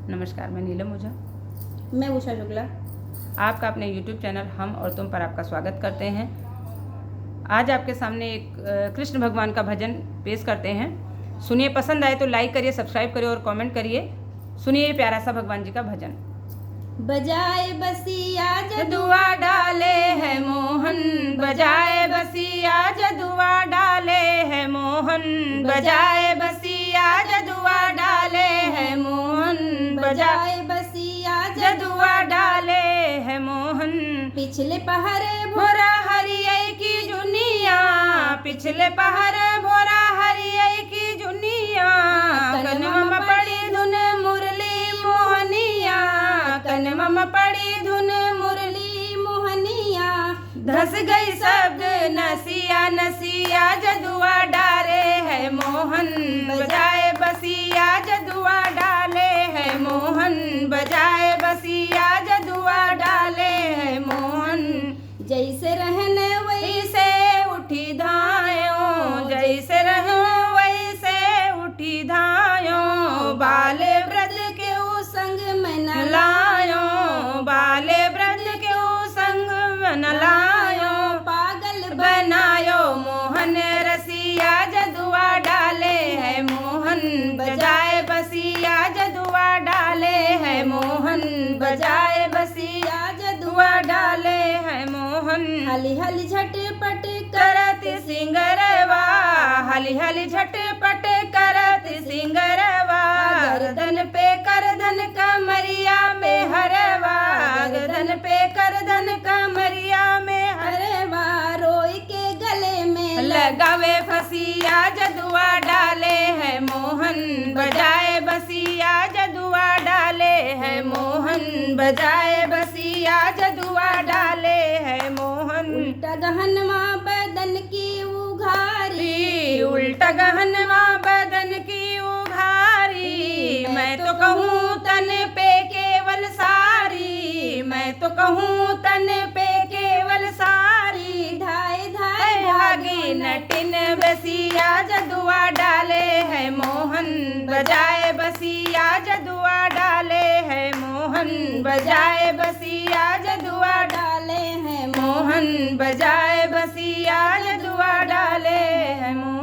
नमस्कार, मैं नीलम ओझा। मैं उषा शुक्ला। आपका अपने YouTube चैनल हम और तुम पर आपका स्वागत करते हैं। आज आपके सामने एक कृष्ण भगवान का भजन पेश करते हैं। सुनिए, पसंद आए तो लाइक करिए, सब्सक्राइब करिए और कमेंट करिए। सुनिए प्यारा सा भगवान जी का भजन। बजाए बसिया जदुआ डाले है मोहन, बजाए बसिया जदुआ डाले है मोहन, बजाए बसिया जदुआ डाले है मोहन, बजाए बसिया जदुआ डाले है मोहन। पिछले पहरे भोरा हरियै की जुनिया, पिछले पहर भोरा हरियै की जुनिया, कनवा में पड़ी धुन मुरली मोहनिया, कनवा में पड़ी धुन मुरली मोहनिया। धस गई शब्द नसिया नसिया, जदुआ डाले है मोहन, बजाए बसिया जदुआ डाले है मोहन, बजाए बसिया जदुआ डाले है मोहन। जैसे रहने वैसे उठी धायों, जैसे रहो वैसे उठी धायों, बाले ब्रज के ऊ संग में न लायो, बाले ब्रज के ऊ संग में न लायो, पागल बनायो मोहन रसिया जदुआ डाले है मोहन, बजाए बसिया जदुआ डाले है मोहन, बजाए बसिया जदुआ डाले है मोहन। हली हली झटपट करत सिंगरवा, हली हली झटपट करत सिंगरवा, गर्दन पे करधन कमरिया में हरवा, गर्दन पे करधन कमरिया में हरवा। रोई के गले में लगावे फसिया जदुआ डाले है मोहन, बजाए बसिया जदुआ डाले है मोहन, बजाए बसिया जदुआ डाले है मोहन। उल्टा गहनवा बदन की उघारी, उल्टा गहनवा बदन की उघारी, मैं तो कहूँ तन पे केवल सारी, मैं तो कहूँ तन पे केवल सारी, धाय धाय भागी नटिन बसिया जदुआ डाले है मोहन, बजाए बसिया जदुआ डाले है मोहन, बजाए बसिया जदुआ डाले हैं मोहन, बजाए बसिया जदुआ डाले है मोहन।